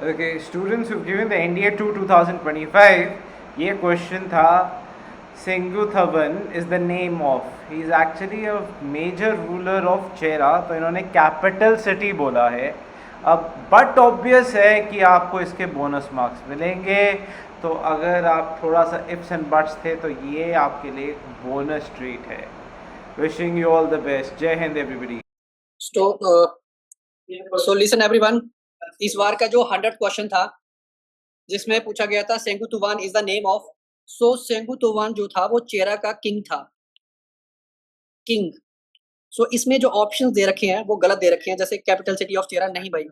Okay, students who've given the NDA 2 2025, ये क्वेश्चन था Senguttuvan is the name of, he is actually a major ruler of Chera, तो इन्होंने capital city बोला है। अब बट ऑब्वियस है कि आपको इसके बोनस मार्क्स मिलेंगे, तो अगर आप थोड़ा सा इफ्स एंड बट्स थे तो ये आपके लिए बोनस ट्रीट है। Wishing you all the best. Jai Hind everybody. So listen everyone, इस बार का जो 100 क्वेश्चन था जिसमें पूछा गया था सेंगुतुवान इज द नेम ऑफ। सो सेंगुतुवान जो था वो चेरा का किंग था, किंग। सो इसमें जो ऑप्शंस दे रखे हैं वो गलत दे रखे हैं, जैसे कैपिटल सिटी ऑफ चेरा नहीं भाई,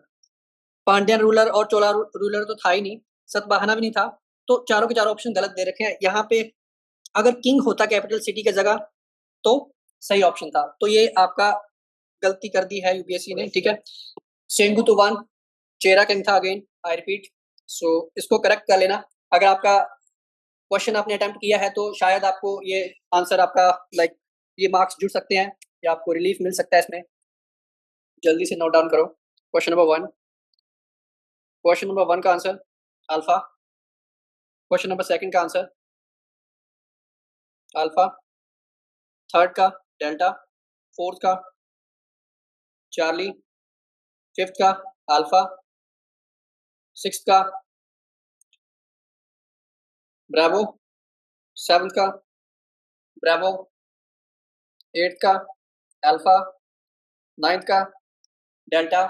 पांड्यन रूलर और चोला रूलर तो था ही नहीं, सतवाहना भी नहीं था, तो चारों के चारों ऑप्शन गलत दे रखे हैं। यहाँ पे अगर किंग होता कैपिटल सिटी की जगह तो सही ऑप्शन था, तो ये आपका गलती कर दी है यूपीएससी ने, ठीक है। सेंगुतुवान चेरा किंग था, अगेन आई रिपीट। सो इसको करेक्ट कर लेना। अगर आपका क्वेश्चन आपने अटेम्प्ट किया है तो शायद आपको ये आंसर आपका लाइक ये मार्क्स जुड़ सकते हैं या आपको रिलीफ मिल सकता है इसमें। जल्दी से नोट डाउन करो। क्वेश्चन नंबर 1, क्वेश्चन नंबर 1 का आंसर अल्फा। क्वेश्चन नंबर 2 का आंसर अल्फा। थर्ड का डेल्टा। फोर्थ का चार्ली। फिफ्थ का अल्फा। सिक्स्थ का ब्रावो। सेवंथ का ब्रावो। एट्थ का अल्फा। नाइन्थ का डेल्टा।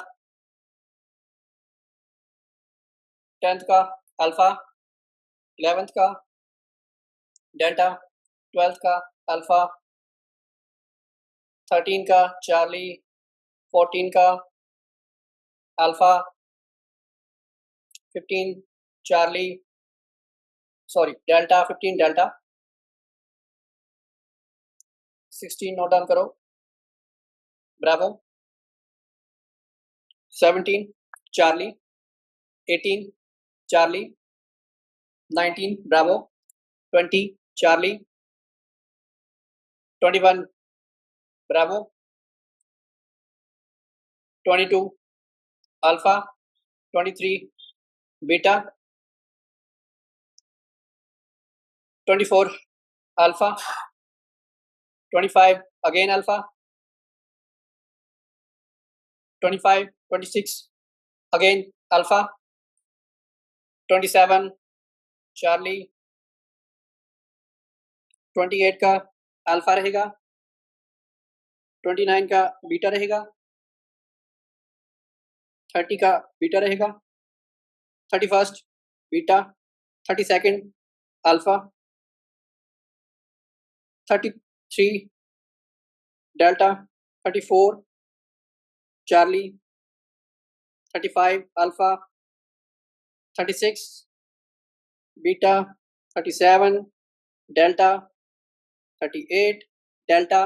10th का अल्फा। 11th का डेल्टा। 12th का अल्फा। 13 का चार्ली। 14 का alpha. 15 Charlie, sorry delta, 15 delta. 16 note down करो bravo. 17 Charlie. 18 Charlie. 19 bravo. 20 Charlie. 21 bravo. 22 alpha. 23 beta. 24 alpha. 25 again alpha. 25 26 again alpha. 27 Charlie. 28 का alpha रहेगा। 29 का बीटा रहेगा। 30 का बीटा रहेगा। 31 beta. 32 alpha. 33 delta. 34 Charlie. 35 alpha. 36 beta. 37 delta. 38 delta.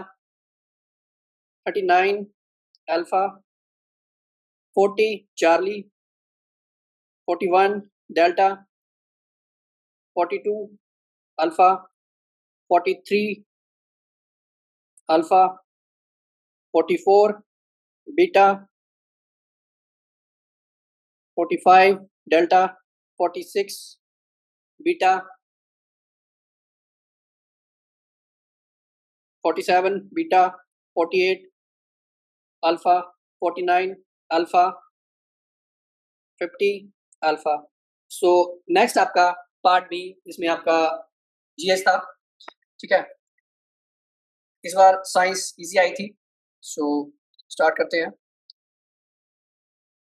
39 alpha. 40 Charlie. 41 delta. 42 alpha. 43 alpha. 44 beta. 45 delta. 46 beta. 47 beta. 48 alpha. 49 alpha. 50 alpha. So next आपका part B, इसमें आपका GS था, ठीक है। इस बार साइंस इजी आई थी, सो स्टार्ट करते हैं।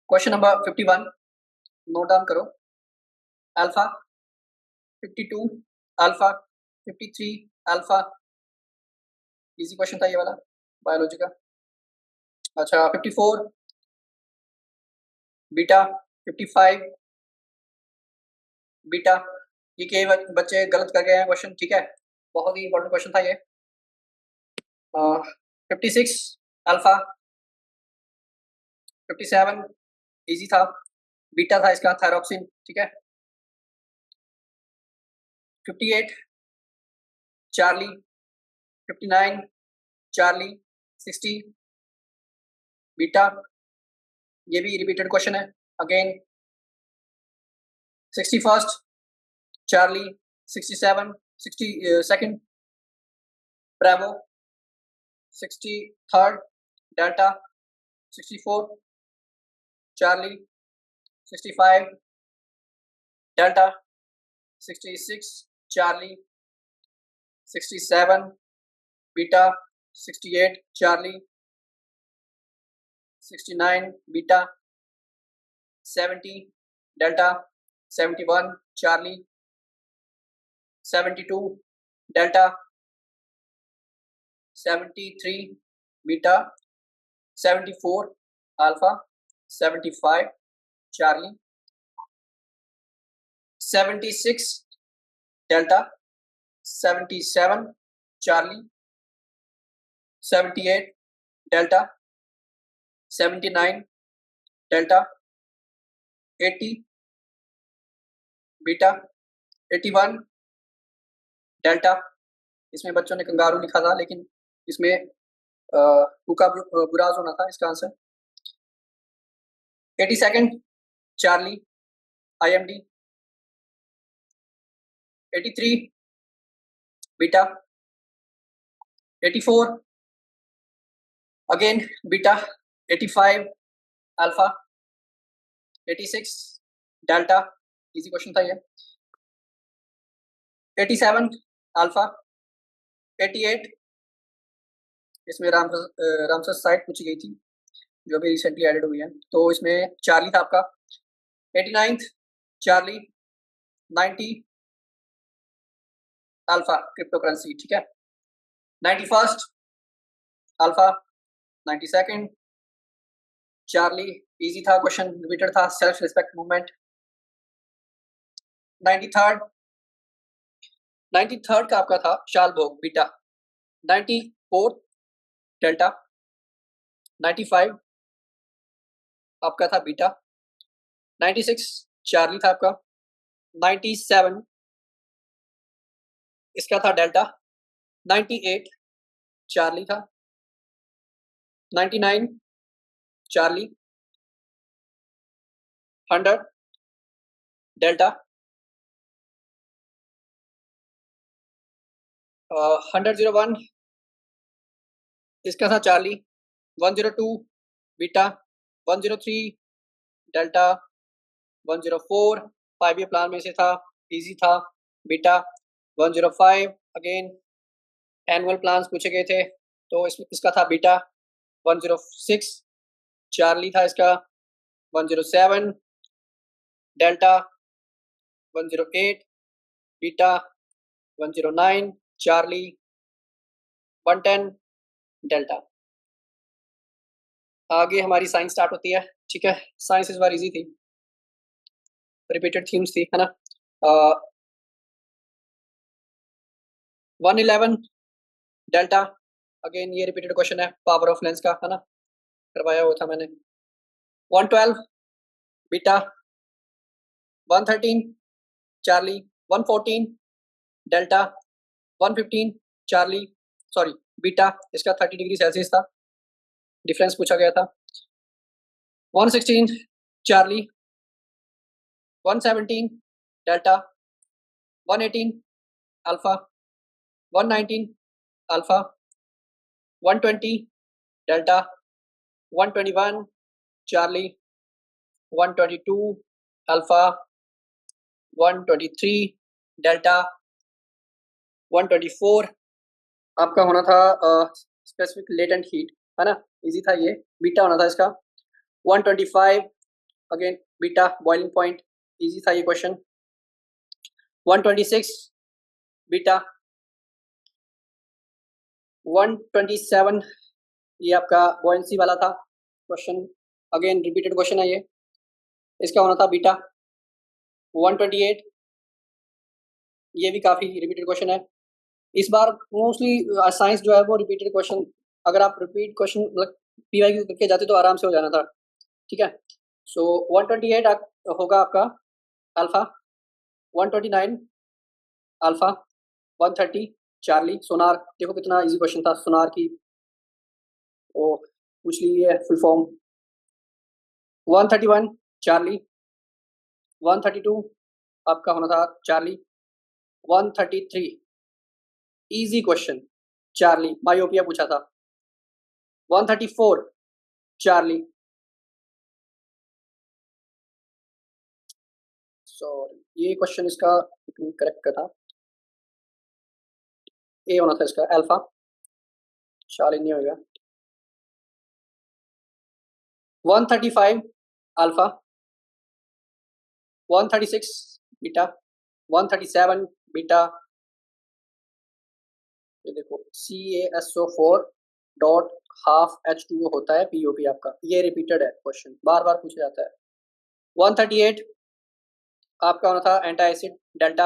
क्वेश्चन नंबर 51 नोट डाउन करो। Alpha. 52 alpha. 53 alpha. Easy question था ये वाला, बायोलॉजी का। अच्छा 54 बीटा। 55 बीटा। ये कई बच्चे गलत कर गए हैं क्वेश्चन, ठीक है, बहुत ही इंपॉर्टेंट क्वेश्चन था ये। 56 अल्फा। 57 इजी था, बीटा था इसका थायरॉक्सिन, ठीक है। 58 चार्ली। 59 चार्ली। 60 बीटा। ये भी रिपीटेड क्वेश्चन है again. 61st Charlie, 67, 62nd Bravo, 63rd Delta, 64 Charlie, 65 Delta, 66 Charlie, 67 Beta, 68 Charlie, 69 Beta, 70 Delta, 71 Charlie, 72 Delta, 73 Beta, 74 Alpha, 75 Charlie, 76 Delta, 77 Charlie, 78 Delta, 79 Delta, 80 Beta, 81 Delta. इसमें बच्चों ने kangaroo लिखा था लेकिन इसमें हुका बुराज होना था इसका answer. 82nd Charlie, IMD, 83 Beta, 84 again Beta, 85 Alpha, 86 Delta, easy question था ये. 87 Alpha, 88 इसमें रामसर साइट पूछी गई थी जो भी रिसेंटली एडेड हुई है, तो इसमें चार्ली था आपका. 89th Charlie, 90 alpha crypto currency, ठीक है. 91st alpha, 92nd Charlie, easy था क्वेश्चन, रिपीटेड था, सेल्फ रिस्पेक्ट मूवमेंट. 93rd का आपका था शालभोग बीटा. 94th डेल्टा, 95 आपका था बीटा. 96 चार्ली था आपका. 97 इसका था डेल्टा. 98 चार्ली था. 99 चार्ली. 100 डेल्टा. 101 इसका था Charlie. 102 beta. 103 delta. 104 5 year plan में से था, इजी था, बीटा. 105 अगेन एनुअल प्लान्स पूछे गए थे तो इसका था बीटा. 106 चार्ली था इसका. 107 डेल्टा. 108 बीटा. 109 चार्ली. 110 डेल्टा. आगे हमारी साइंस स्टार्ट होती है, ठीक है. साइंस इस बार इजी थी, रिपीटेड थीम्स थी, है ना. 111 डेल्टा, अगेन ये रिपीटेड क्वेश्चन है, पावर ऑफ लेंस का, है ना, करवाया हुआ था मैंने. 112 beta. 113 Charlie. 114 delta. 115 Charlie, sorry beta, इसका 30 डिग्री सेल्सियस था, डिफरेंस पूछा गया था. 116 Charlie. 117 delta. 118 alpha. 119 alpha. 120 delta. 121 Charlie. 122 alpha. 123 delta. 124 आपका होना था स्पेसिफिक लेटेंट हीट, है ना, इजी था ये, बीटा होना था इसका. 125 again beta, boiling point, easy था ये क्वेश्चन. 126 बीटा. 127 ये आपका बॉयंसी वाला था क्वेश्चन, अगेन रिपीटेड क्वेश्चन है ये, इसका होना था बीटा. 128 ये भी काफी रिपीटेड क्वेश्चन है. इस बार मोस्टली साइंस जो है वो रिपीटेड क्वेश्चन, अगर आप रिपीट क्वेश्चन मतलब पीवाईक्यू करके जाते तो आराम से हो जाना था, ठीक है. सो 128 होगा आपका अल्फा. 129 अल्फा. 130 चार्ली. सोनार, देखो कितना इजी क्वेश्चन था, सोनार की ओ पूछ ली है फुल फॉर्म. 131 चार्ली. 132 आपका होना था Charlie. 133 easy question, Charlie myopia पूछा था। 134 चार्ली, सॉरी ये क्वेश्चन इसका करेक्ट का था, ए होना था इसका, अल्फा। चार्ली नहीं होगा। 135 अल्फा, 136 बीटा, 137 बीटा, ये देखो CaSO4 डॉट हाफ H2O होता है POP आपका, ये रिपीटेड है क्वेश्चन, बार बार पूछा जाता है। 138 आपका होना था anti acid delta.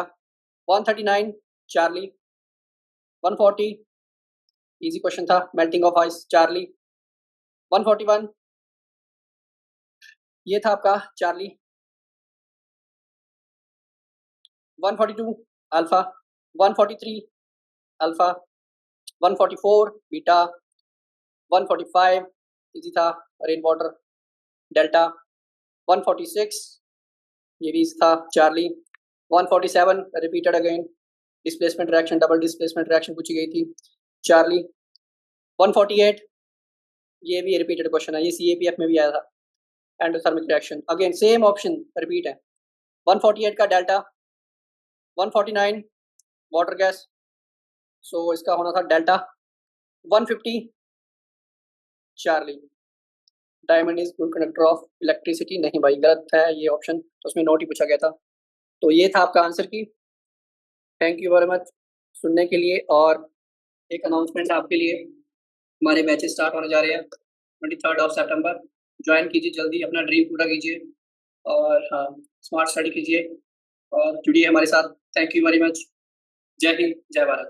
139 Charlie. 140 easy question था, मेल्टिंग ऑफ आइस चार्ली। 141 ये था आपका Charlie. 142 alpha. 143 alpha. 144 beta. 145 easy था रेन वाटर डेल्टा। 146 ये भी था Charlie. 147 repeated again, displacement reaction, double displacement reaction पूछी गई थी चार्ली। 148 ये भी रिपीटेड क्वेश्चन है, ये CAPF में भी आया था, endothermic reaction, again same option repeat है। 148 का डेल्टा। 149 वाटर गैस, सो इसका होना था delta. 150 Charlie, diamond is good conductor of electricity, नहीं भाई गलत है ये ऑप्शन, तो उसमें नोट ही पूछा गया था। तो ये था आपका आंसर की। थैंक यू वेरी मच सुनने के लिए। और एक अनाउंसमेंट है आपके लिए, हमारे बैचेस स्टार्ट होने जा रहे हैं 23 सितंबर। ज्वाइन कीजिए जल्दी, अपना ड्रीम पूरा कीजिए और हाँ स्मार्ट स्टडी कीजिए और जुड़िए हमारे साथ। Thank you very much. जय हिंद, जय भारत।